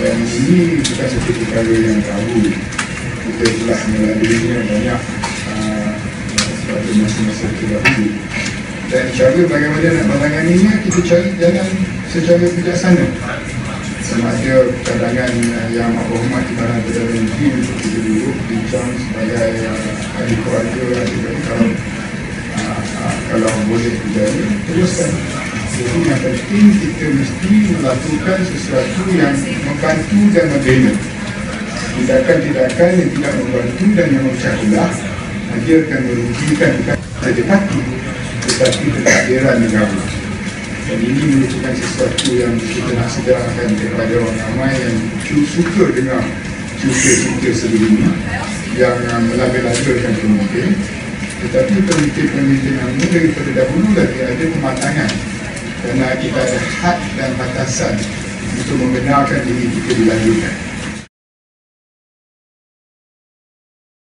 Dan ini bukan satu perkara yang baru. Kita telah melaluinya banyak pada masa-masa terdahulu. Dan cara bagaimana nak menanganinya, kita cari jalan secara bijaksana. Sama ada cadangan yang berhormat di mana Perdana Menteri untuk kita duduk bincang sebagai ahli keluarga, kalau boleh berjaya, teruskan. Jadi yang penting kita mesti melakukan sesuatu yang membantu dan membina. Tindakan-tindakan yang tidak membantu dan yang memecah belah, dia akan merugikan bukan saja kaki, tetapi kehadiran negara. Dan ini merupakan sesuatu yang kita nak sedarkan kepada orang ramai yang suka dengar cerita-cerita sebelum ini yang melabel-labelkan pemimpin. Tetapi pemimpin-pemimpin yang daripada dahulu lagi ada pematangan, kerana kita ada had dan batasan untuk membenarkan diri kita dilanjutkan.